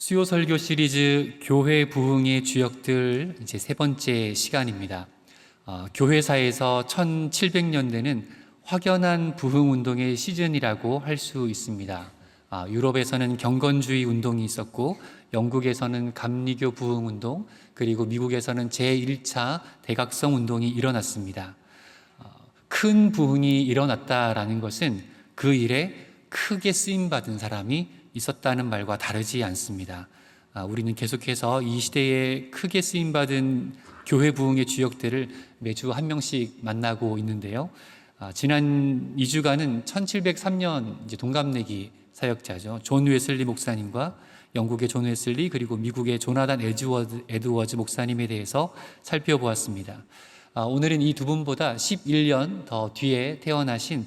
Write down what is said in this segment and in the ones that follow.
수요 설교 시리즈 교회 부흥의 주역들 이제 세 번째 시간입니다. 교회사에서 1700년대는 확연한 부흥 운동의 시즌이라고 할 수 있습니다. 유럽에서는 경건주의 운동이 있었고, 영국에서는 감리교 부흥 운동, 그리고 미국에서는 제1차 대각성 운동이 일어났습니다. 큰 부흥이 일어났다라는 것은 그 일에 크게 쓰임받은 사람이 있었다는 말과 다르지 않습니다. 우리는 계속해서 이 시대에 크게 쓰임받은 교회 부흥의 주역들을 매주 한 명씩 만나고 있는데요. 지난 2주간은 1703년 이제 동갑내기 사역자죠. 존 웨슬리 목사님과 영국의 존 웨슬리 그리고 미국의 조나단 에드워즈 목사님에 대해서 살펴보았습니다. 오늘은 이 두 분보다 11년 더 뒤에 태어나신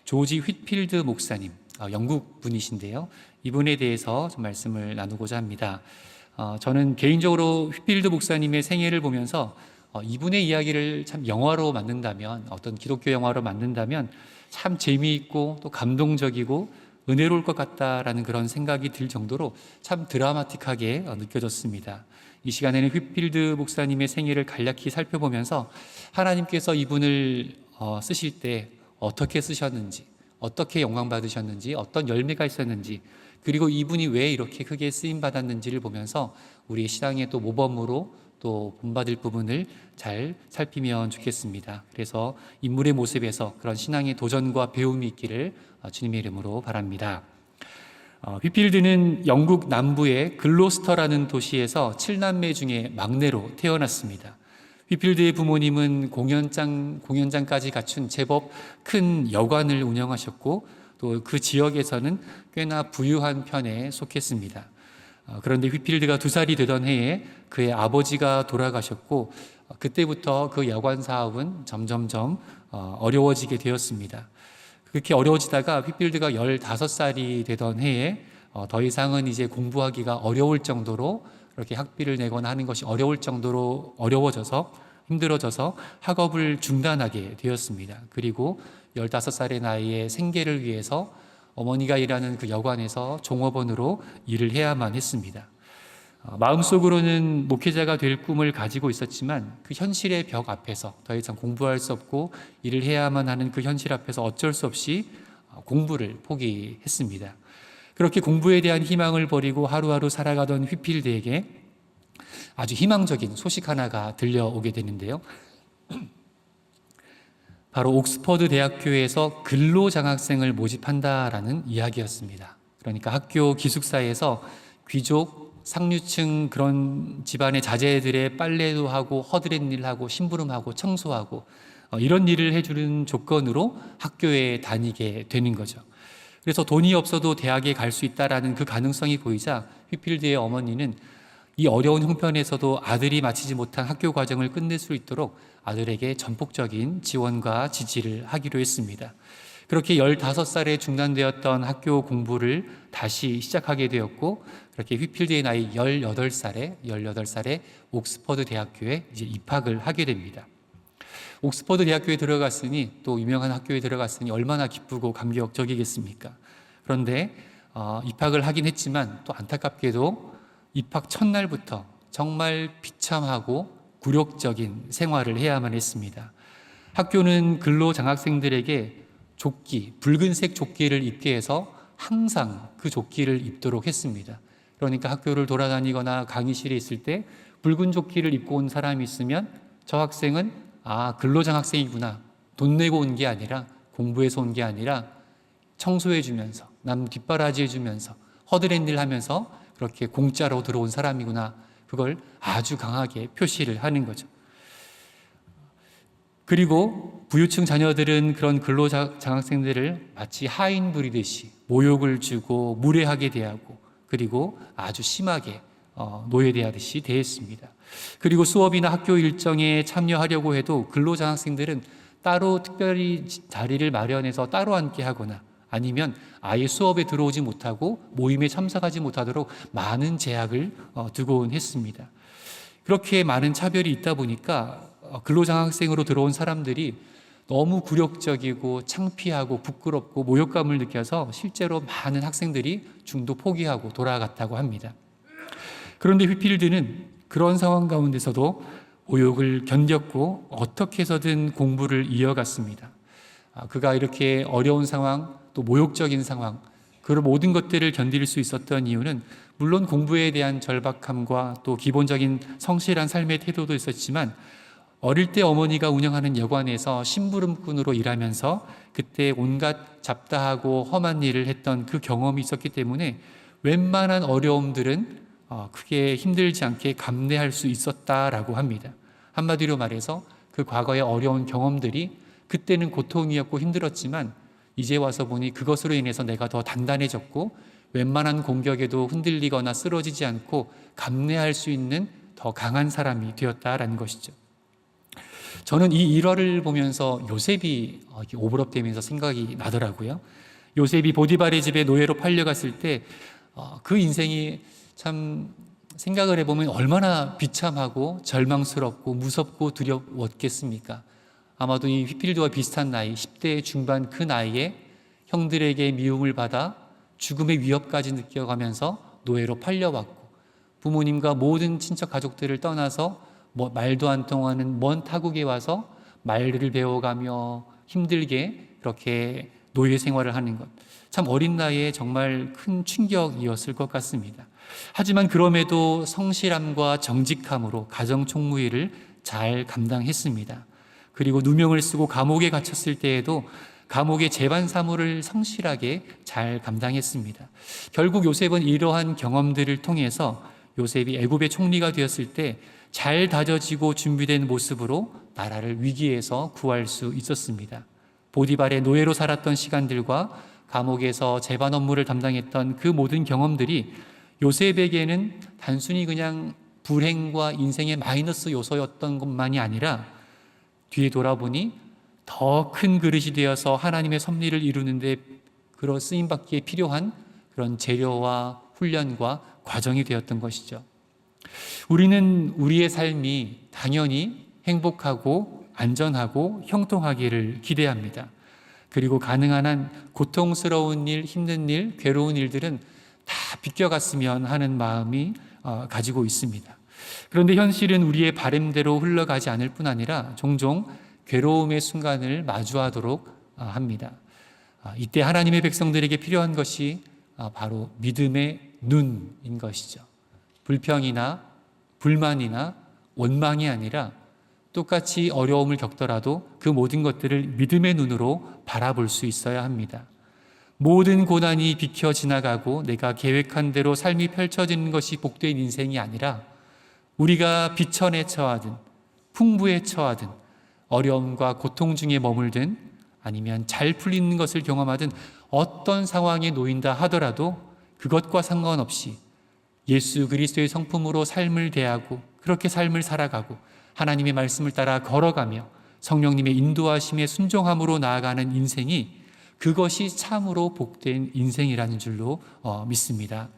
조지 휘필드 목사님, 영국 분이신데요. 이분에 대해서 좀 말씀을 나누고자 합니다. 저는 개인적으로 휘필드 목사님의 생애를 보면서 이분의 이야기를 참 영화로 만든다면, 어떤 기독교 영화로 만든다면 참 재미있고 또 감동적이고 은혜로울 것 같다라는 그런 생각이 들 정도로 참 드라마틱하게 느껴졌습니다. 이 시간에는 휘필드 목사님의 생애를 간략히 살펴보면서 하나님께서 이분을 쓰실 때 어떻게 쓰셨는지, 어떻게 영광 받으셨는지, 어떤 열매가 있었는지, 그리고 이분이 왜 이렇게 크게 쓰임 받았는지를 보면서 우리의 신앙의 또 모범으로 또 본받을 부분을 잘 살피면 좋겠습니다. 그래서 인물의 모습에서 그런 신앙의 도전과 배움이 있기를 주님의 이름으로 바랍니다. 휘필드는 영국 남부의 글로스터라는 도시에서 7남매 중에 막내로 태어났습니다. 휘필드의 부모님은 공연장까지 갖춘 제법 큰 여관을 운영하셨고, 또 그 지역에서는 꽤나 부유한 편에 속했습니다. 그런데 휘필드가 2살이 되던 해에 그의 아버지가 돌아가셨고, 그때부터 그 여관 사업은 점점점 어려워지게 되었습니다. 그렇게 어려워지다가 휘필드가 15살이 되던 해에 더 이상은 이제 공부하기가 어려울 정도로, 그렇게 학비를 내거나 하는 것이 어려울 정도로 힘들어져서 학업을 중단하게 되었습니다. 그리고 15살의 나이에 생계를 위해서 어머니가 일하는 그 여관에서 종업원으로 일을 해야만 했습니다. 마음속으로는 목회자가 될 꿈을 가지고 있었지만 그 현실의 벽 앞에서 더 이상 공부할 수 없고 일을 해야만 하는 그 현실 앞에서 어쩔 수 없이 공부를 포기했습니다. 그렇게 공부에 대한 희망을 버리고 하루하루 살아가던 휘필드에게 아주 희망적인 소식 하나가 들려오게 되는데요. 바로 옥스퍼드 대학교에서 근로장학생을 모집한다라는 이야기였습니다. 그러니까 학교 기숙사에서 귀족, 상류층 그런 집안의 자제들의 빨래도 하고 허드렛 일을 하고 심부름하고 청소하고 이런 일을 해주는 조건으로 학교에 다니게 되는 거죠. 그래서 돈이 없어도 대학에 갈 수 있다라는 그 가능성이 보이자 휘필드의 어머니는 이 어려운 형편에서도 아들이 마치지 못한 학교 과정을 끝낼 수 있도록 아들에게 전폭적인 지원과 지지를 하기로 했습니다. 그렇게 15살에 중단되었던 학교 공부를 다시 시작하게 되었고, 그렇게 휘필드의 나이 18살에 옥스퍼드 대학교에 이제 입학을 하게 됩니다. 옥스퍼드 대학교에 들어갔으니, 또 유명한 학교에 들어갔으니 얼마나 기쁘고 감격적이겠습니까? 그런데 입학을 하긴 했지만 또 안타깝게도 입학 첫날부터 정말 비참하고 굴욕적인 생활을 해야만 했습니다. 학교는 근로장학생들에게 조끼, 붉은색 조끼를 입게 해서 항상 그 조끼를 입도록 했습니다. 그러니까 학교를 돌아다니거나 강의실에 있을 때 붉은 조끼를 입고 온 사람이 있으면 저 학생은 근로장학생이구나. 돈 내고 온 게 아니라, 공부해서 온 게 아니라 청소해주면서, 남 뒷바라지해주면서, 허드렛 일 하면서 그렇게 공짜로 들어온 사람이구나. 그걸 아주 강하게 표시를 하는 거죠. 그리고 부유층 자녀들은 그런 근로장학생들을 마치 하인 부리듯이 모욕을 주고 무례하게 대하고, 그리고 아주 심하게 노예대하듯이 대했습니다. 그리고 수업이나 학교 일정에 참여하려고 해도 근로장학생들은 따로 특별히 자리를 마련해서 따로 앉게 하거나, 아니면 아예 수업에 들어오지 못하고 모임에 참석하지 못하도록 많은 제약을 두곤 했습니다. 그렇게 많은 차별이 있다 보니까 근로장학생으로 들어온 사람들이 너무 굴욕적이고 창피하고 부끄럽고 모욕감을 느껴서 실제로 많은 학생들이 중도 포기하고 돌아갔다고 합니다. 그런데 휘필드는 그런 상황 가운데서도 모욕을 견뎠고 어떻게 해서든 공부를 이어갔습니다. 그가 이렇게 어려운 상황, 또 모욕적인 상황, 그 모든 것들을 견딜 수 있었던 이유는 물론 공부에 대한 절박함과 또 기본적인 성실한 삶의 태도도 있었지만, 어릴 때 어머니가 운영하는 여관에서 심부름꾼으로 일하면서 그때 온갖 잡다하고 험한 일을 했던 그 경험이 있었기 때문에 웬만한 어려움들은 크게 힘들지 않게 감내할 수 있었다라고 합니다. 한마디로 말해서 그 과거의 어려운 경험들이 그때는 고통이었고 힘들었지만 이제 와서 보니 그것으로 인해서 내가 더 단단해졌고 웬만한 공격에도 흔들리거나 쓰러지지 않고 감내할 수 있는 더 강한 사람이 되었다라는 것이죠. 저는 이 일화를 보면서 요셉이 오버랩되면서 생각이 나더라고요. 요셉이 보디발의 집에 노예로 팔려갔을 때 그 인생이 참 생각을 해보면 얼마나 비참하고 절망스럽고 무섭고 두려웠겠습니까? 아마도 이 휘필드와 비슷한 나이, 10대 중반 그 나이에 형들에게 미움을 받아 죽음의 위협까지 느껴가면서 노예로 팔려왔고, 부모님과 모든 친척 가족들을 떠나서 말도 안 통하는 먼 타국에 와서 말을 배워가며 힘들게 그렇게 노예 생활을 하는 것, 참 어린 나이에 정말 큰 충격이었을 것 같습니다. 하지만 그럼에도 성실함과 정직함으로 가정 총무일을 잘 감당했습니다. 그리고 누명을 쓰고 감옥에 갇혔을 때에도 감옥의 재반 사무를 성실하게 잘 감당했습니다. 결국 요셉은 이러한 경험들을 통해서 요셉이 애굽의 총리가 되었을 때 잘 다져지고 준비된 모습으로 나라를 위기에서 구할 수 있었습니다. 보디발의 노예로 살았던 시간들과 감옥에서 재반 업무를 담당했던 그 모든 경험들이 요셉에게는 단순히 그냥 불행과 인생의 마이너스 요소였던 것만이 아니라 뒤에 돌아보니 더 큰 그릇이 되어서 하나님의 섭리를 이루는데 그런 쓰임받기에 필요한 그런 재료와 훈련과 과정이 되었던 것이죠. 우리는 우리의 삶이 당연히 행복하고 안전하고 형통하기를 기대합니다. 그리고 가능한 한 고통스러운 일, 힘든 일, 괴로운 일들은 다 비껴갔으면 하는 마음이 가지고 있습니다. 그런데 현실은 우리의 바람대로 흘러가지 않을 뿐 아니라 종종 괴로움의 순간을 마주하도록 합니다. 이때 하나님의 백성들에게 필요한 것이 바로 믿음의 눈인 것이죠. 불평이나 불만이나 원망이 아니라 똑같이 어려움을 겪더라도 그 모든 것들을 믿음의 눈으로 바라볼 수 있어야 합니다. 모든 고난이 비켜 지나가고 내가 계획한 대로 삶이 펼쳐지는 것이 복된 인생이 아니라 우리가 비천에 처하든 풍부에 처하든 어려움과 고통 중에 머물든 아니면 잘 풀리는 것을 경험하든 어떤 상황에 놓인다 하더라도 그것과 상관없이 예수 그리스도의 성품으로 삶을 대하고 그렇게 삶을 살아가고 하나님의 말씀을 따라 걸어가며 성령님의 인도하심에 순종함으로 나아가는 인생이 그것이 참으로 복된 인생이라는 줄로 믿습니다.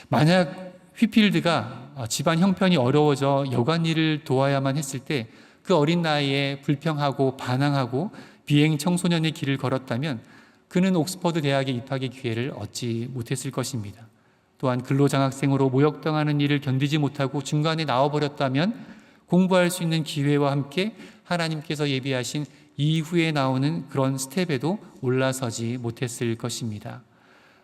만약 휘필드가 집안 형편이 어려워져 여관 일을 도와야만 했을 때 그 어린 나이에 불평하고 반항하고 비행 청소년의 길을 걸었다면 그는 옥스퍼드 대학에 입학의 기회를 얻지 못했을 것입니다. 또한 근로장학생으로 모욕당하는 일을 견디지 못하고 중간에 나와버렸다면 공부할 수 있는 기회와 함께 하나님께서 예비하신 이후에 나오는 그런 스텝에도 올라서지 못했을 것입니다.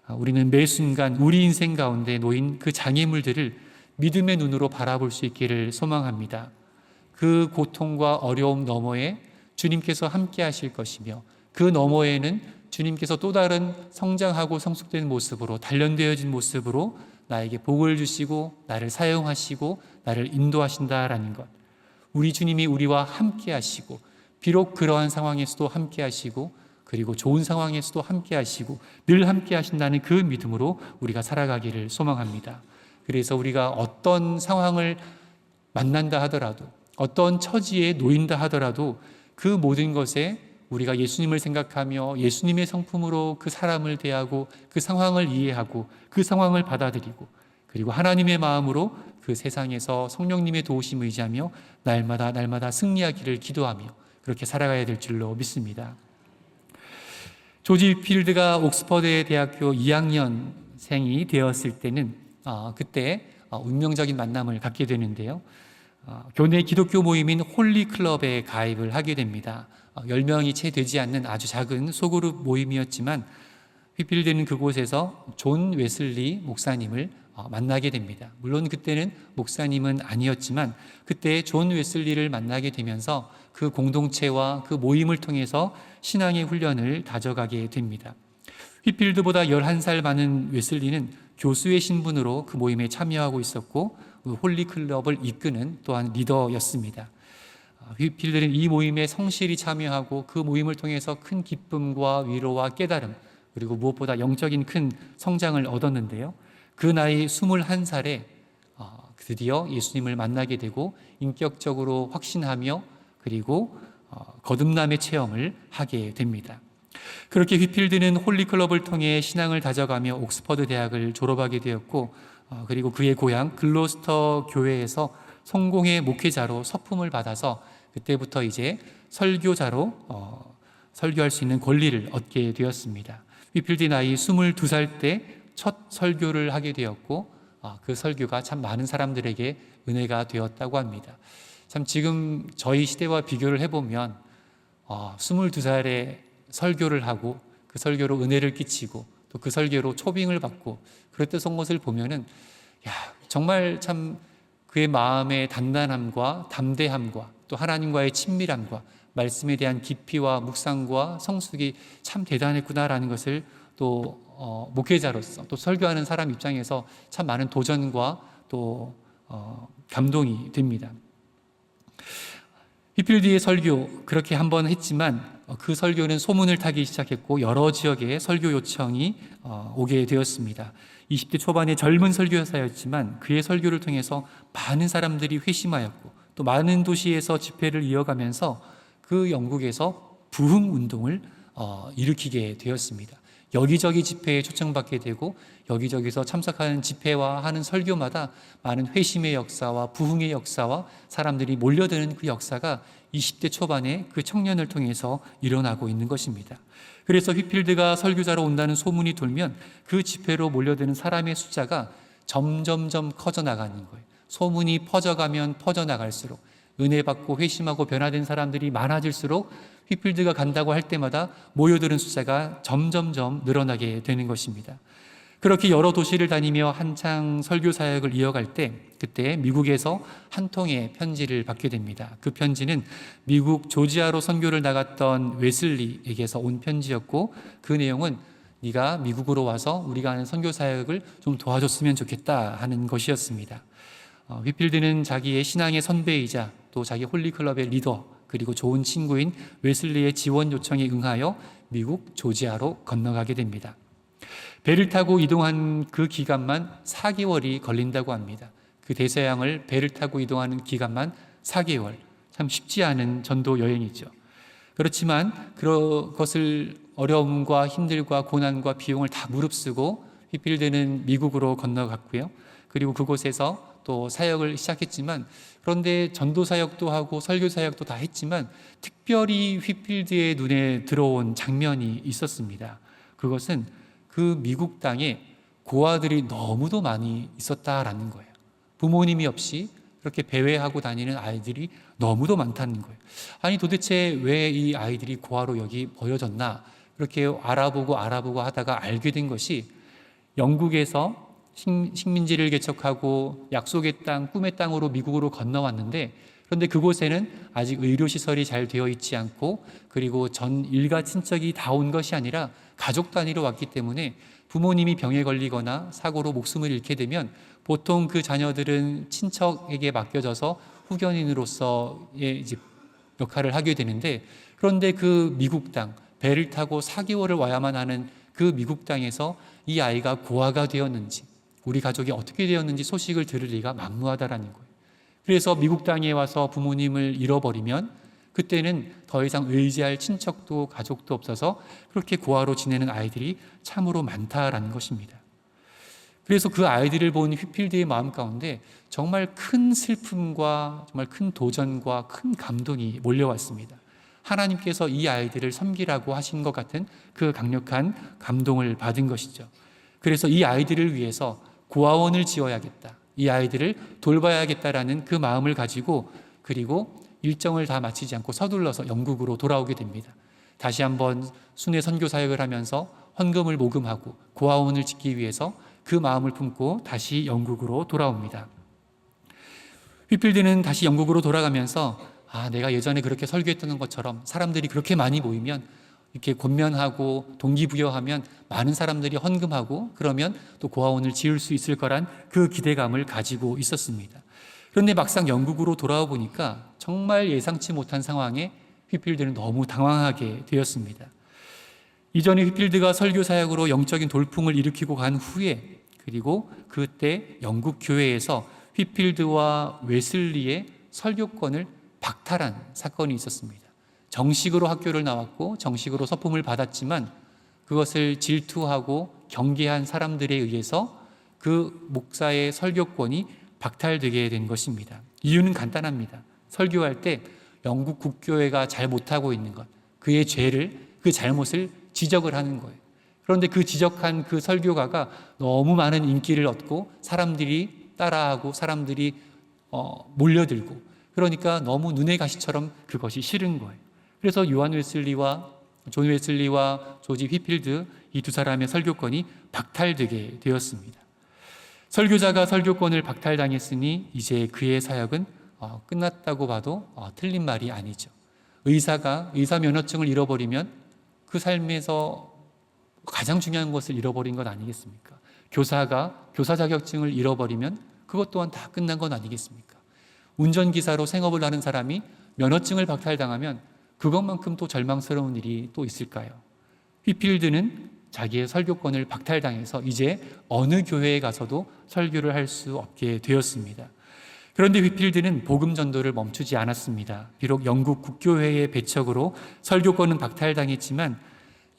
우리는 매 순간 우리 인생 가운데 놓인 그 장애물들을 믿음의 눈으로 바라볼 수 있기를 소망합니다. 그 고통과 어려움 너머에 주님께서 함께 하실 것이며 그 너머에는 주님께서 또 다른 성장하고 성숙된 모습으로 단련되어진 모습으로 나에게 복을 주시고 나를 사용하시고 나를 인도하신다라는 것, 우리 주님이 우리와 함께 하시고 비록 그러한 상황에서도 함께 하시고 그리고 좋은 상황에서도 함께 하시고 늘 함께 하신다는 그 믿음으로 우리가 살아가기를 소망합니다. 그래서 우리가 어떤 상황을 만난다 하더라도 어떤 처지에 놓인다 하더라도 그 모든 것에 우리가 예수님을 생각하며 예수님의 성품으로 그 사람을 대하고 그 상황을 이해하고 그 상황을 받아들이고 그리고 하나님의 마음으로 그 세상에서 성령님의 도우심을 의지하며 날마다 승리하기를 기도하며 그렇게 살아가야 될 줄로 믿습니다. 조지 휘필드가 옥스퍼드 대학교 2학년생이 되었을 때는 그때 운명적인 만남을 갖게 되는데요. 교내 기독교 모임인 홀리클럽에 가입을 하게 됩니다. 10명이 채 되지 않는 아주 작은 소그룹 모임이었지만 휘필드는 그곳에서 존 웨슬리 목사님을 만나게 됩니다. 물론 그때는 목사님은 아니었지만 그때 존 웨슬리를 만나게 되면서 그 공동체와 그 모임을 통해서 신앙의 훈련을 다져가게 됩니다. 휘필드보다 11살 많은 웨슬리는 교수의 신분으로 그 모임에 참여하고 있었고 그 홀리클럽을 이끄는 또한 리더였습니다. 휘필드는 이 모임에 성실히 참여하고 그 모임을 통해서 큰 기쁨과 위로와 깨달음 그리고 무엇보다 영적인 큰 성장을 얻었는데요. 그 나이 21살에 드디어 예수님을 만나게 되고 인격적으로 확신하며 그리고 거듭남의 체험을 하게 됩니다. 그렇게 휘필드는 홀리클럽을 통해 신앙을 다져가며 옥스퍼드 대학을 졸업하게 되었고 그리고 그의 고향 글로스터 교회에서 성공의 목회자로 서품을 받아서 그때부터 이제 설교자로 설교할 수 있는 권리를 얻게 되었습니다. 휘필드 나이 22살 때 첫 설교를 하게 되었고 그 설교가 참 많은 사람들에게 은혜가 되었다고 합니다. 참 지금 저희 시대와 비교를 해보면 22살에 설교를 하고 그 설교로 은혜를 끼치고 또 그 설교로 초빙을 받고 그랬던 것을 보면은 정말 참 그의 마음의 단단함과 담대함과 또 하나님과의 친밀함과 말씀에 대한 깊이와 묵상과 성숙이 참 대단했구나라는 것을 또 목회자로서 또 설교하는 사람 입장에서 참 많은 도전과 또 감동이 됩니다. 휘필드의 설교 그렇게 한번 했지만 그 설교는 소문을 타기 시작했고 여러 지역에 설교 요청이 오게 되었습니다. 20대 초반의 젊은 설교사였지만 그의 설교를 통해서 많은 사람들이 회심하였고 또 많은 도시에서 집회를 이어가면서 그 영국에서 부흥 운동을 일으키게 되었습니다. 여기저기 집회에 초청받게 되고 여기저기서 참석하는 집회와 하는 설교마다 많은 회심의 역사와 부흥의 역사와 사람들이 몰려드는 그 역사가 20대 초반에 그 청년을 통해서 일어나고 있는 것입니다. 그래서 휘필드가 설교자로 온다는 소문이 돌면 그 집회로 몰려드는 사람의 숫자가 점점점 커져나가는 거예요. 소문이 퍼져가면 퍼져나갈수록 은혜 받고 회심하고 변화된 사람들이 많아질수록 휘필드가 간다고 할 때마다 모여드는 숫자가 점점점 늘어나게 되는 것입니다. 그렇게 여러 도시를 다니며 한창 설교 사역을 이어갈 때 그때 미국에서 한 통의 편지를 받게 됩니다. 그 편지는 미국 조지아로 선교를 나갔던 웨슬리에게서 온 편지였고 그 내용은 네가 미국으로 와서 우리가 하는 선교 사역을 좀 도와줬으면 좋겠다 하는 것이었습니다. 휘필드는 자기의 신앙의 선배이자 또 자기 홀리클럽의 리더 그리고 좋은 친구인 웨슬리의 지원 요청에 응하여 미국 조지아로 건너가게 됩니다. 배를 타고 이동한 그 기간만 4개월이 걸린다고 합니다. 그 대서양을 배를 타고 이동하는 기간만 4개월. 참 쉽지 않은 전도 여행이죠. 그렇지만 그것을 어려움과 힘들과 고난과 비용을 다 무릅쓰고 휘필드는 미국으로 건너갔고요. 그리고 그곳에서 또 사역을 시작했지만 그런데 전도 사역도 하고 설교 사역도 다 했지만 특별히 휘필드의 눈에 들어온 장면이 있었습니다. 그것은 그 미국 땅에 고아들이 너무도 많이 있었다라는 거예요. 부모님이 없이 그렇게 배회하고 다니는 아이들이 너무도 많다는 거예요. 아니 도대체 왜 이 아이들이 고아로 여기 버려졌나 그렇게 알아보고 하다가 알게 된 것이 영국에서 식민지를 개척하고 약속의 땅, 꿈의 땅으로 미국으로 건너왔는데 그런데 그곳에는 아직 의료시설이 잘 되어 있지 않고 그리고 전 일가 친척이 다 온 것이 아니라 가족 단위로 왔기 때문에 부모님이 병에 걸리거나 사고로 목숨을 잃게 되면 보통 그 자녀들은 친척에게 맡겨져서 후견인으로서의 이제 역할을 하게 되는데 그런데 그 미국 땅, 배를 타고 4개월을 와야만 하는 그 미국 땅에서 이 아이가 고아가 되었는지 우리 가족이 어떻게 되었는지 소식을 들을 리가 만무하다라는 거예요. 그래서 미국 땅에 와서 부모님을 잃어버리면 그때는 더 이상 의지할 친척도 가족도 없어서 그렇게 고아로 지내는 아이들이 참으로 많다라는 것입니다. 그래서 그 아이들을 본 휘필드의 마음 가운데 정말 큰 슬픔과 정말 큰 도전과 큰 감동이 몰려왔습니다. 하나님께서 이 아이들을 섬기라고 하신 것 같은 그 강력한 감동을 받은 것이죠. 그래서 이 아이들을 위해서 고아원을 지어야겠다. 이 아이들을 돌봐야겠다라는 그 마음을 가지고 그리고 일정을 다 마치지 않고 서둘러서 영국으로 돌아오게 됩니다. 다시 한번 순회 선교 사역을 하면서 헌금을 모금하고 고아원을 짓기 위해서 그 마음을 품고 다시 영국으로 돌아옵니다. 휘필드는 다시 영국으로 돌아가면서 내가 예전에 그렇게 설교했던 것처럼 사람들이 그렇게 많이 모이면 이렇게 권면하고 동기부여하면 많은 사람들이 헌금하고 그러면 또 고아원을 지을 수 있을 거란 그 기대감을 가지고 있었습니다. 그런데 막상 영국으로 돌아와 보니까 정말 예상치 못한 상황에 휘필드는 너무 당황하게 되었습니다. 이전에 휘필드가 설교 사역으로 영적인 돌풍을 일으키고 간 후에 그리고 그때 영국 교회에서 휘필드와 웨슬리의 설교권을 박탈한 사건이 있었습니다. 정식으로 학교를 나왔고 정식으로 서품을 받았지만 그것을 질투하고 경계한 사람들에 의해서 그 목사의 설교권이 박탈되게 된 것입니다. 이유는 간단합니다. 설교할 때 영국 국교회가 잘 못하고 있는 것, 그의 죄를, 그 잘못을 지적을 하는 거예요. 그런데 그 지적한 그 설교가가 너무 많은 인기를 얻고 사람들이 따라하고 사람들이 몰려들고 그러니까 너무 눈의 가시처럼 그것이 싫은 거예요. 그래서 요한 웨슬리와 존 웨슬리와 조지 휘필드 이 두 사람의 설교권이 박탈되게 되었습니다. 설교자가 설교권을 박탈당했으니 이제 그의 사역은 끝났다고 봐도 틀린 말이 아니죠. 의사가 의사 면허증을 잃어버리면 그 삶에서 가장 중요한 것을 잃어버린 것 아니겠습니까? 교사가 교사 자격증을 잃어버리면 그것 또한 다 끝난 건 아니겠습니까? 운전기사로 생업을 하는 사람이 면허증을 박탈당하면 그것만큼 또 절망스러운 일이 또 있을까요? 휘필드는 자기의 설교권을 박탈당해서 이제 어느 교회에 가서도 설교를 할 수 없게 되었습니다. 그런데 휘필드는 복음 전도를 멈추지 않았습니다. 비록 영국 국교회의 배척으로 설교권은 박탈당했지만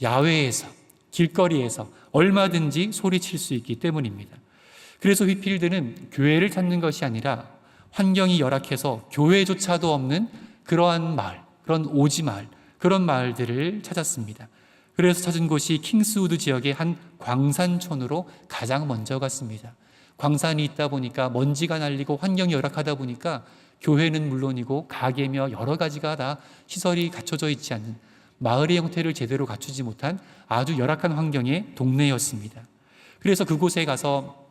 야외에서, 길거리에서 얼마든지 소리칠 수 있기 때문입니다. 그래서 휘필드는 교회를 찾는 것이 아니라 환경이 열악해서 교회조차도 없는 그러한 마을, 그런 오지 마을, 그런 마을들을 찾았습니다. 그래서 찾은 곳이 킹스우드 지역의 한 광산촌으로 가장 먼저 갔습니다. 광산이 있다 보니까 먼지가 날리고 환경이 열악하다 보니까 교회는 물론이고 가게며 여러 가지가 다 시설이 갖춰져 있지 않는 마을의 형태를 제대로 갖추지 못한 아주 열악한 환경의 동네였습니다. 그래서 그곳에 가서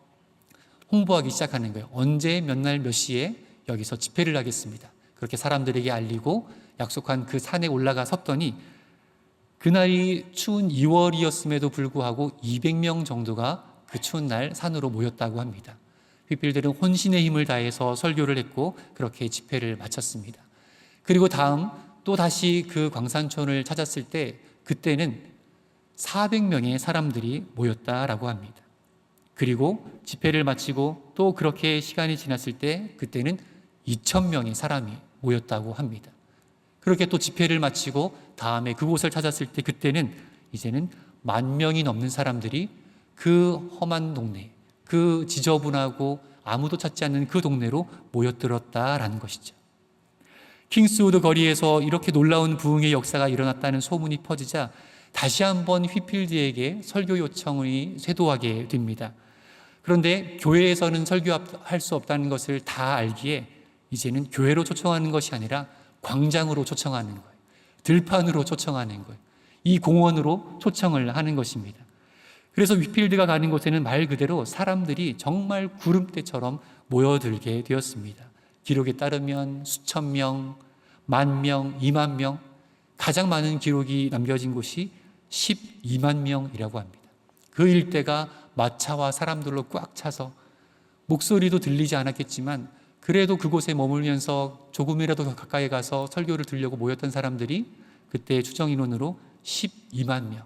홍보하기 시작하는 거예요. 언제 몇 날 몇 시에 여기서 집회를 하겠습니다. 그렇게 사람들에게 알리고 약속한 그 산에 올라가 섰더니 그날이 추운 2월이었음에도 불구하고 200명 정도가 그 추운 날 산으로 모였다고 합니다. 휘필드는 혼신의 힘을 다해서 설교를 했고 그렇게 집회를 마쳤습니다. 그리고 다음 또 다시 그 광산촌을 찾았을 때 그때는 400명의 사람들이 모였다라고 합니다. 그리고 집회를 마치고 또 그렇게 시간이 지났을 때 그때는 2,000명의 사람이 모였다고 합니다. 그렇게 또 집회를 마치고 다음에 그곳을 찾았을 때 그때는 이제는 10,000명이 넘는 사람들이 그 험한 동네, 그 지저분하고 아무도 찾지 않는 그 동네로 모여들었다라는 것이죠. 킹스우드 거리에서 이렇게 놀라운 부흥의 역사가 일어났다는 소문이 퍼지자 다시 한번 휘필드에게 설교 요청이 쇄도하게 됩니다. 그런데 교회에서는 설교할 수 없다는 것을 다 알기에 이제는 교회로 초청하는 것이 아니라 광장으로 초청하는 거예요. 들판으로 초청하는 거예요. 이 공원으로 초청을 하는 것입니다. 그래서 휘필드가 가는 곳에는 말 그대로 사람들이 정말 구름대처럼 모여들게 되었습니다. 기록에 따르면 수천 명, 10,000명, 20,000명, 가장 많은 기록이 남겨진 곳이 12만 명이라고 합니다. 그 일대가 마차와 사람들로 꽉 차서 목소리도 들리지 않았겠지만 그래도 그곳에 머물면서 조금이라도 더 가까이 가서 설교를 들으려고 모였던 사람들이 그때 추정 인원으로 12만 명.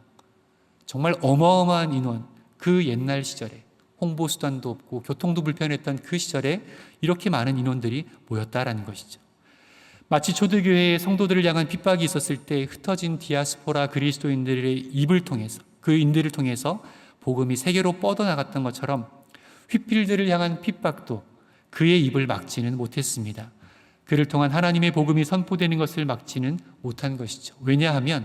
정말 어마어마한 인원, 그 옛날 시절에 홍보수단도 없고 교통도 불편했던 그 시절에 이렇게 많은 인원들이 모였다라는 것이죠. 마치 초대교회의 성도들을 향한 핍박이 있었을 때 흩어진 디아스포라 그리스도인들의 입을 통해서 그 인들을 통해서 복음이 세계로 뻗어나갔던 것처럼 휘필드를 향한 핍박도 그의 입을 막지는 못했습니다. 그를 통한 하나님의 복음이 선포되는 것을 막지는 못한 것이죠. 왜냐하면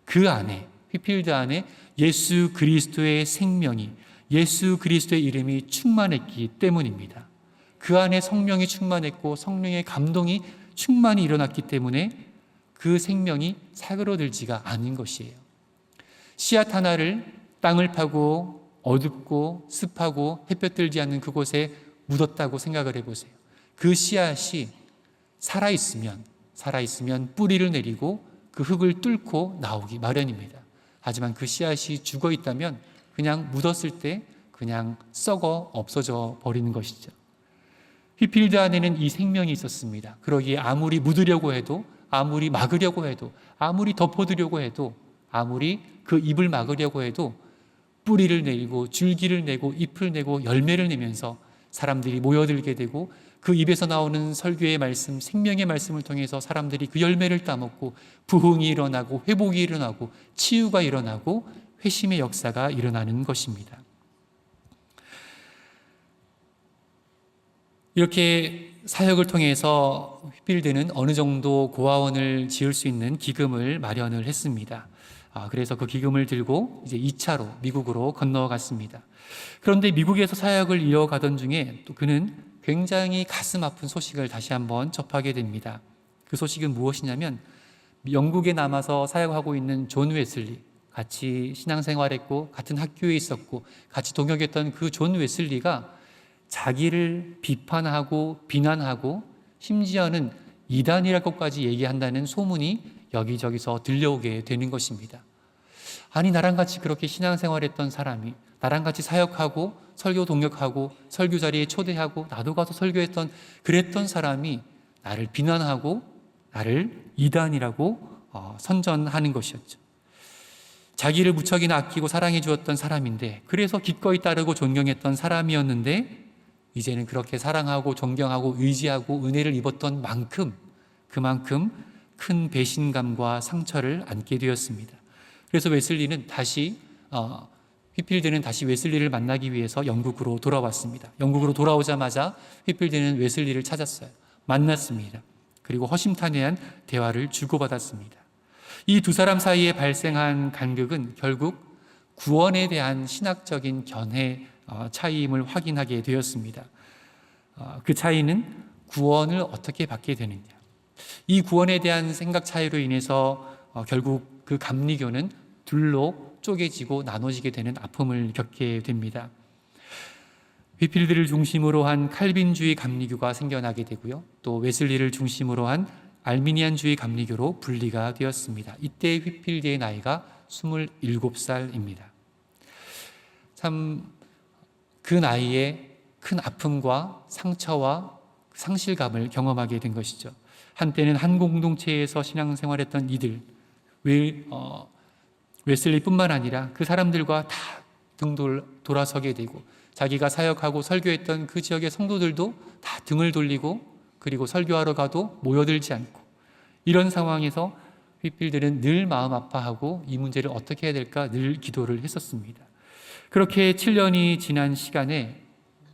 그 안에 휘필드 안에 예수 그리스도의 생명이 예수 그리스도의 이름이 충만했기 때문입니다. 그 안에 성령이 충만했고 성령의 감동이 충만히 일어났기 때문에 그 생명이 사그러들지가 않은 것이에요. 씨앗 하나를 땅을 파고 어둡고 습하고 햇볕 들지 않는 그곳에 묻었다고 생각을 해보세요. 그 씨앗이 살아있으면 뿌리를 내리고 그 흙을 뚫고 나오기 마련입니다. 하지만 그 씨앗이 죽어 있다면 그냥 묻었을 때 그냥 썩어 없어져 버리는 것이죠. 휘필드 안에는 이 생명이 있었습니다. 그러기에 아무리 묻으려고 해도, 아무리 막으려고 해도, 아무리 덮어두려고 해도, 아무리 그 입을 막으려고 해도 뿌리를 내리고 줄기를 내고 잎을 내고 열매를 내면서 사람들이 모여들게 되고 그 입에서 나오는 설교의 말씀, 생명의 말씀을 통해서 사람들이 그 열매를 따먹고 부흥이 일어나고 회복이 일어나고 치유가 일어나고 회심의 역사가 일어나는 것입니다. 이렇게 사역을 통해서 휘필드는 어느 정도 고아원을 지을 수 있는 기금을 마련을 했습니다. 그래서 그 기금을 들고 이제 2차로 미국으로 건너갔습니다. 그런데 미국에서 사역을 이어가던 중에 또 그는 굉장히 가슴 아픈 소식을 다시 한번 접하게 됩니다. 그 소식은 무엇이냐면 영국에 남아서 사역하고 있는 존 웨슬리, 같이 신앙생활했고 같은 학교에 있었고 같이 동역했던 그 존 웨슬리가 자기를 비판하고 비난하고 심지어는 이단이라고까지 얘기한다는 소문이 여기저기서 들려오게 되는 것입니다. 아니, 나랑 같이 그렇게 신앙생활했던 사람이, 나랑 같이 사역하고 설교 동역하고 설교 자리에 초대하고 나도 가서 설교했던 그랬던 사람이 나를 비난하고 나를 이단이라고 선전하는 것이었죠. 자기를 무척이나 아끼고 사랑해 주었던 사람인데, 그래서 기꺼이 따르고 존경했던 사람이었는데 이제는 그렇게 사랑하고 존경하고 의지하고 은혜를 입었던 만큼 그만큼 큰 배신감과 상처를 안게 되었습니다. 그래서 웨슬리는 휘필드는 다시 웨슬리를 만나기 위해서 영국으로 돌아왔습니다. 영국으로 돌아오자마자 휘필드는 웨슬리를 찾았어요. 만났습니다. 그리고 허심탄회한 대화를 주고받았습니다. 이 두 사람 사이에 발생한 간극은 결국 구원에 대한 신학적인 견해 차이임을 확인하게 되었습니다. 그 차이는 구원을 어떻게 받게 되느냐. 이 구원에 대한 생각 차이로 인해서 결국 그 감리교는 둘로 쪼개지고 나눠지게 되는 아픔을 겪게 됩니다. 휘필드를 중심으로 한 칼빈주의 감리교가 생겨나게 되고요. 또 웨슬리를 중심으로 한 알미니안주의 감리교로 분리가 되었습니다. 이때 휘필드의 나이가 27살입니다. 참 그 나이에 큰 아픔과 상처와 상실감을 경험하게 된 것이죠. 한때는 한 공동체에서 신앙생활했던 이들, 웨슬리뿐만 아니라 그 사람들과 다 돌아서게 되고 자기가 사역하고 설교했던 그 지역의 성도들도 다 등을 돌리고 그리고 설교하러 가도 모여들지 않고 이런 상황에서 휘필드는 늘 마음 아파하고 이 문제를 어떻게 해야 될까 늘 기도를 했었습니다. 그렇게 7년이 지난 시간에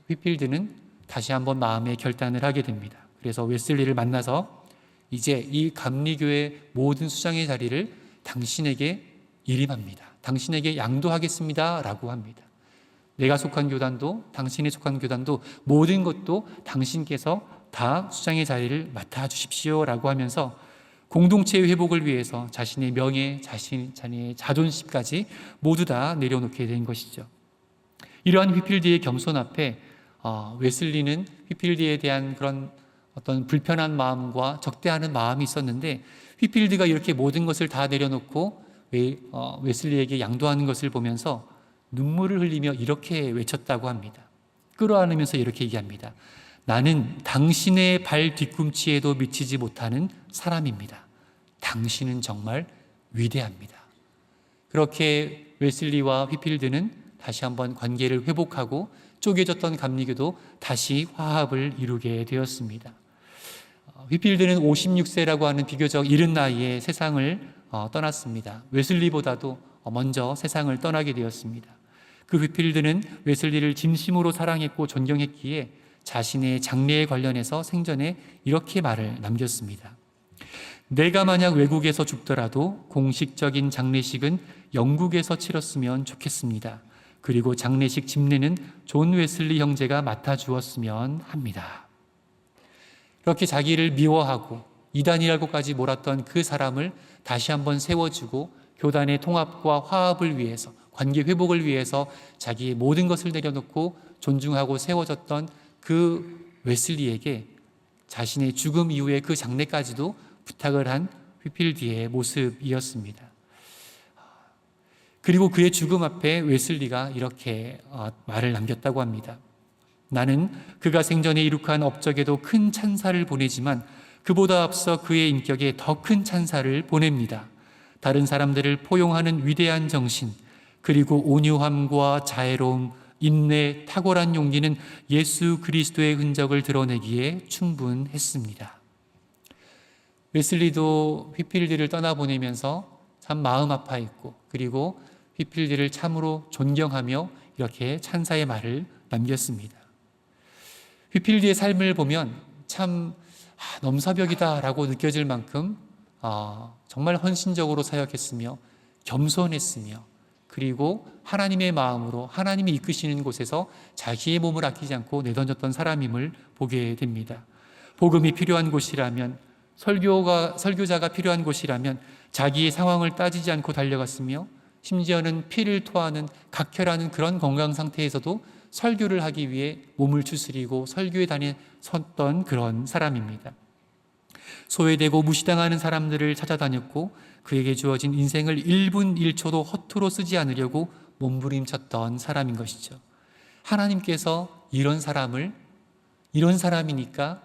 휘필드는 다시 한번 마음의 결단을 하게 됩니다. 그래서 웨슬리를 만나서 이제 이 감리교의 모든 수장의 자리를 당신에게 일임합니다. 당신에게 양도하겠습니다 라고 합니다. 내가 속한 교단도 당신이 속한 교단도 모든 것도 당신께서 다 수장의 자리를 맡아주십시오 라고 하면서 공동체의 회복을 위해서 자신의 명예, 자신의 자존심까지 모두 다 내려놓게 된 것이죠. 이러한 휘필드의 겸손 앞에 웨슬리는 휘필드에 대한 그런 어떤 불편한 마음과 적대하는 마음이 있었는데 휘필드가 이렇게 모든 것을 다 내려놓고 웨슬리에게 양도하는 것을 보면서 눈물을 흘리며 이렇게 외쳤다고 합니다. 끌어안으면서 이렇게 얘기합니다. 나는 당신의 발 뒤꿈치에도 미치지 못하는 사람입니다. 당신은 정말 위대합니다. 그렇게 웨슬리와 휘필드는 다시 한번 관계를 회복하고 쪼개졌던 감리교도 다시 화합을 이루게 되었습니다. 휘필드는 56세라고 하는 비교적 이른 나이에 세상을 떠났습니다. 웨슬리보다도 먼저 세상을 떠나게 되었습니다. 그 휘필드는 웨슬리를 진심으로 사랑했고 존경했기에 자신의 장례에 관련해서 생전에 이렇게 말을 남겼습니다. 내가 만약 외국에서 죽더라도 공식적인 장례식은 영국에서 치렀으면 좋겠습니다. 그리고 장례식 집례는 존 웨슬리 형제가 맡아주었으면 합니다. 이렇게 자기를 미워하고 이단이라고까지 몰았던 그 사람을 다시 한번 세워주고 교단의 통합과 화합을 위해서, 관계 회복을 위해서 자기의 모든 것을 내려놓고 존중하고 세워졌던 그 웨슬리에게 자신의 죽음 이후에 그 장례까지도 부탁을 한 휘필드의 모습이었습니다. 그리고 그의 죽음 앞에 웨슬리가 이렇게 말을 남겼다고 합니다. 나는 그가 생전에 이룩한 업적에도 큰 찬사를 보내지만 그보다 앞서 그의 인격에 더 큰 찬사를 보냅니다. 다른 사람들을 포용하는 위대한 정신, 그리고 온유함과 자애로움, 인내, 탁월한 용기는 예수 그리스도의 흔적을 드러내기에 충분했습니다. 웨슬리도 휘필드를 떠나보내면서 참 마음 아파했고, 그리고 휘필드를 참으로 존경하며 이렇게 찬사의 말을 남겼습니다. 휘필드의 삶을 보면 참 넘사벽이다라고 느껴질 만큼 정말 헌신적으로 사역했으며 겸손했으며, 그리고 하나님의 마음으로 하나님이 이끄시는 곳에서 자기의 몸을 아끼지 않고 내던졌던 사람임을 보게 됩니다. 복음이 필요한 곳이라면, 설교자가 필요한 곳이라면 자기의 상황을 따지지 않고 달려갔으며, 심지어는 피를 토하는 각혈하는 그런 건강 상태에서도 설교를 하기 위해 몸을 추스리고 설교에 다녔던 그런 사람입니다. 소외되고 무시당하는 사람들을 찾아다녔고, 그에게 주어진 인생을 1분 1초도 허투루 쓰지 않으려고 몸부림쳤던 사람인 것이죠. 하나님께서 이런 사람을, 이런 사람이니까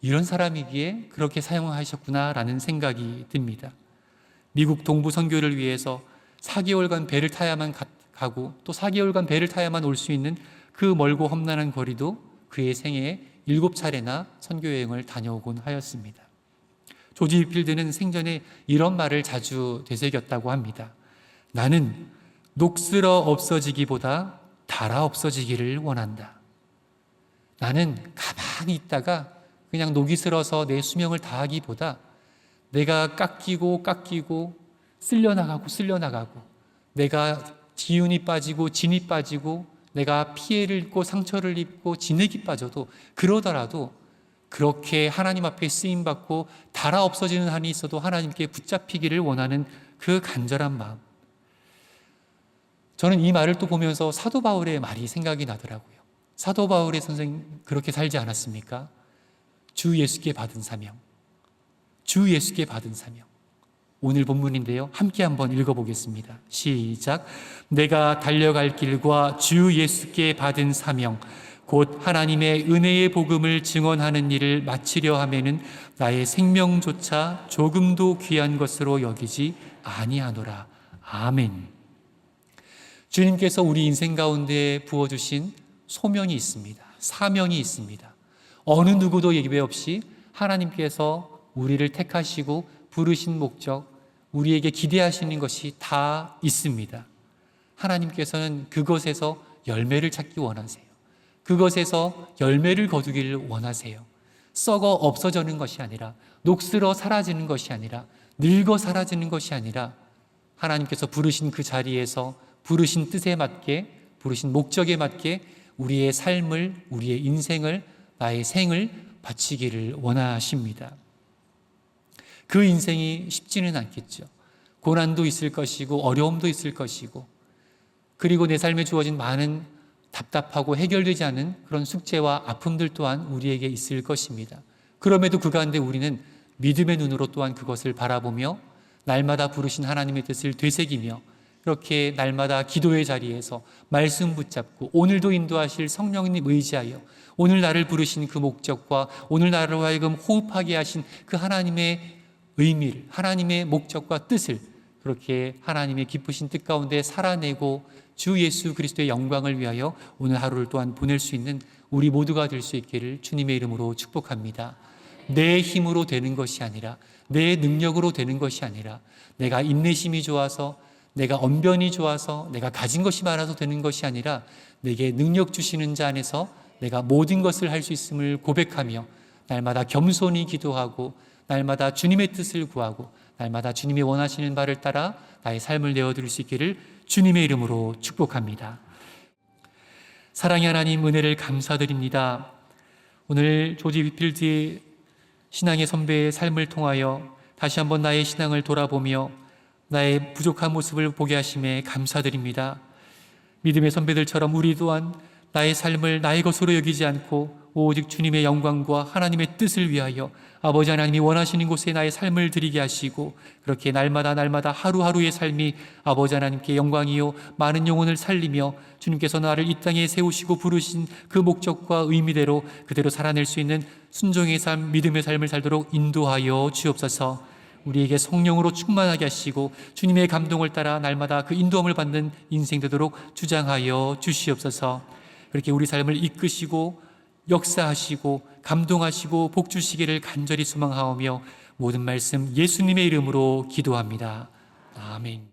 이런 사람이기에 그렇게 사용하셨구나라는 생각이 듭니다. 미국 동부 선교를 위해서 4개월간 배를 타야만 가고 또 4개월간 배를 타야만 올 수 있는 그 멀고 험난한 거리도 그의 생애에 7차례나 선교여행을 다녀오곤 하였습니다. 조지 휘필드는 생전에 이런 말을 자주 되새겼다고 합니다. 나는 녹슬어 없어지기보다 닳아 없어지기를 원한다. 나는 가만히 있다가 그냥 녹이 슬어서 내 수명을 다하기보다 내가 깎이고 쓸려나가고 내가 기운이 빠지고 진이 빠지고 내가 피해를 입고 상처를 입고 진액이 빠져도, 그러더라도 그렇게 하나님 앞에 쓰임받고 닳아 없어지는 한이 있어도 하나님께 붙잡히기를 원하는 그 간절한 마음. 저는 이 말을 또 보면서 사도 바울의 말이 생각이 나더라고요. 사도 바울의 선생님 그렇게 살지 않았습니까? 주 예수께 받은 사명. 주 예수께 받은 사명. 오늘 본문인데요. 함께 한번 읽어보겠습니다. 시작. 내가 달려갈 길과 주 예수께 받은 사명, 곧 하나님의 은혜의 복음을 증언하는 일을 마치려 하면은 나의 생명조차 조금도 귀한 것으로 여기지 아니하노라. 아멘. 주님께서 우리 인생 가운데 부어주신 소명이 있습니다. 사명이 있습니다. 어느 누구도 예외 없이 하나님께서 우리를 택하시고 부르신 목적, 우리에게 기대하시는 것이 다 있습니다. 하나님께서는 그것에서 열매를 찾기 원하세요. 그것에서 열매를 거두기를 원하세요. 썩어 없어지는 것이 아니라, 녹슬어 사라지는 것이 아니라, 늙어 사라지는 것이 아니라, 하나님께서 부르신 그 자리에서 부르신 뜻에 맞게, 부르신 목적에 맞게 우리의 삶을, 우리의 인생을, 나의 생을 바치기를 원하십니다. 그 인생이 쉽지는 않겠죠. 고난도 있을 것이고 어려움도 있을 것이고, 그리고 내 삶에 주어진 많은 답답하고 해결되지 않은 그런 숙제와 아픔들 또한 우리에게 있을 것입니다. 그럼에도 그 가운데 우리는 믿음의 눈으로 또한 그것을 바라보며 날마다 부르신 하나님의 뜻을 되새기며, 그렇게 날마다 기도의 자리에서 말씀 붙잡고 오늘도 인도하실 성령님 의지하여 오늘 나를 부르신 그 목적과 오늘 나를 하여금 호흡하게 하신 그 하나님의 의미를, 하나님의 목적과 뜻을 그렇게 하나님의 기쁘신 뜻 가운데 살아내고 주 예수 그리스도의 영광을 위하여 오늘 하루를 또한 보낼 수 있는 우리 모두가 될 수 있기를 주님의 이름으로 축복합니다. 내 힘으로 되는 것이 아니라, 내 능력으로 되는 것이 아니라, 내가 인내심이 좋아서, 내가 언변이 좋아서, 내가 가진 것이 많아서 되는 것이 아니라, 내게 능력 주시는 자 안에서 내가 모든 것을 할 수 있음을 고백하며 날마다 겸손히 기도하고 날마다 주님의 뜻을 구하고 날마다 주님이 원하시는 바를 따라 나의 삶을 내어드릴 수 있기를 주님의 이름으로 축복합니다. 사랑의 하나님 은혜를 감사드립니다. 오늘 조지 위필드의 신앙의 선배의 삶을 통하여 다시 한번 나의 신앙을 돌아보며 나의 부족한 모습을 보게 하심에 감사드립니다. 믿음의 선배들처럼 우리 또한 나의 삶을 나의 것으로 여기지 않고 오직 주님의 영광과 하나님의 뜻을 위하여 아버지 하나님이 원하시는 곳에 나의 삶을 드리게 하시고, 그렇게 날마다 하루하루의 삶이 아버지 하나님께 영광이요 많은 영혼을 살리며 주님께서 나를 이 땅에 세우시고 부르신 그 목적과 의미대로 그대로 살아낼 수 있는 순종의 삶, 믿음의 삶을 살도록 인도하여 주옵소서. 우리에게 성령으로 충만하게 하시고 주님의 감동을 따라 날마다 그 인도함을 받는 인생 되도록 주장하여 주시옵소서. 그렇게 우리 삶을 이끄시고 역사하시고 감동하시고 복주시기를 간절히 소망하오며 모든 말씀 예수님의 이름으로 기도합니다. 아멘.